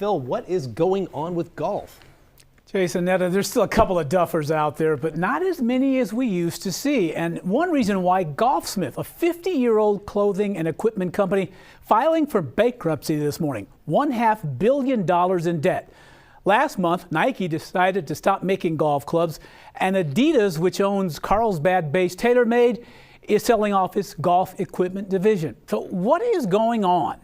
Phil, what is going on with golf? Jason, Netta, there's still a couple of duffers out there, but not as many as we used to see. And one reason why Golfsmith, a 50-year-old clothing and equipment company, filing for bankruptcy this morning, $1.5 billion in debt. Last month, Nike decided to stop making golf clubs, and Adidas, which owns Carlsbad-based TaylorMade, is selling off its golf equipment division. So what is going on?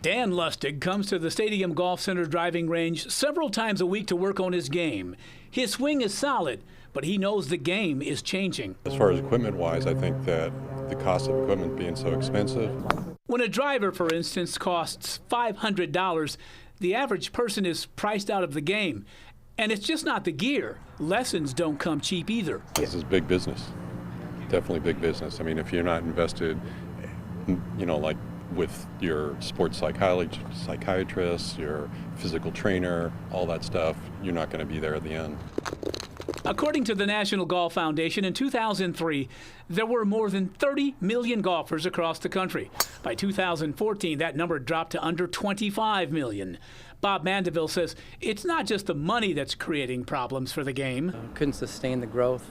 Dan Lustig comes to the Stadium Golf Center driving range several times a week to work on his game. His swing is solid, but he knows the game is changing. As far as equipment-wise, I think that the cost of equipment being so expensive. When a driver, for instance, costs $500, the average person is priced out of the game. And it's just not the gear. Lessons don't come cheap either. This is big business. Definitely big business. I mean, if you're not invested, like with your sports psychiatrist, your physical trainer, all that stuff, you're not going to be there at the end. According to the National Golf Foundation, in 2003, there were more than 30 million golfers across the country. By 2014, that number dropped to under 25 million. Bob Mandeville says it's not just the money that's creating problems for the game. Couldn't sustain the growth.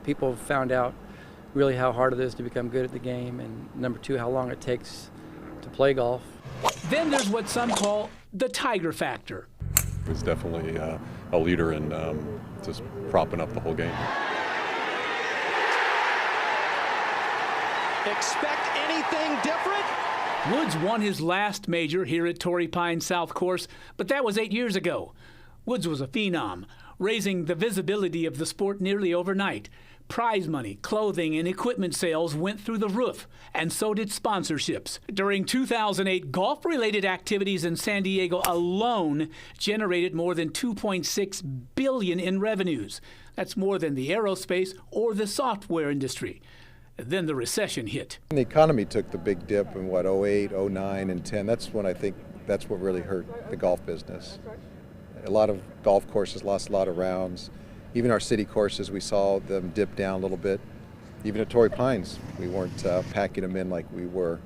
People found out really how hard it is to become good at the game, and number two, how long it takes to play golf. Then there's what some call the Tiger factor. He was definitely a leader in just propping up the whole game. Expect anything different? Woods won his last major here at Torrey Pines South Course, but that was 8 years ago. Woods was a phenom, raising the visibility of the sport nearly overnight. Prize money, clothing, and equipment sales went through the roof, and so did sponsorships. During 2008, golf-related activities in San Diego alone generated more than $2.6 billion in revenues. That's more than the aerospace or the software industry. Then the recession hit. The economy took the big dip in, 08, 09, and 10. That's when I think that's what really hurt the golf business. A lot of golf courses lost a lot of rounds. Even our city courses, we saw them dip down a little bit. Even at Torrey Pines, we weren't packing them in like we were.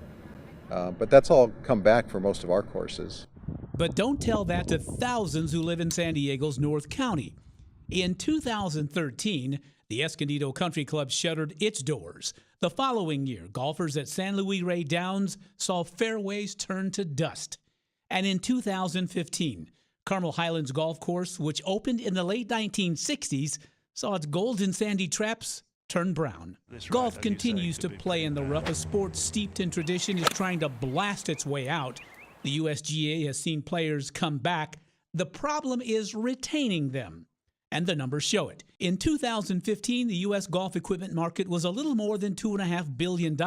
But that's all come back for most of our courses. But don't tell that to thousands who live in San Diego's North County. In 2013, the Escondido Country Club shuttered its doors. The following year, golfers at San Luis Rey Downs saw fairways turn to dust. And in 2015, Carmel Highlands Golf Course, which opened in the late 1960s, saw its golden sandy traps turn brown. Golf continues to play in the rough. A sport steeped in tradition is trying to blast its way out. The USGA has seen players come back. The problem is retaining them, and the numbers show it. In 2015, the U.S. golf equipment market was a little more than $2.5 billion.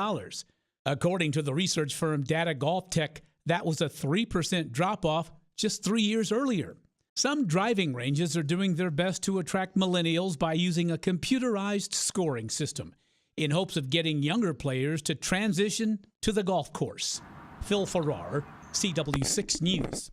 According to the research firm Data Golf Tech, that was a 3% drop-off just 3 years earlier. Some driving ranges are doing their best to attract millennials by using a computerized scoring system in hopes of getting younger players to transition to the golf course. Phil Farrar, CW6 News.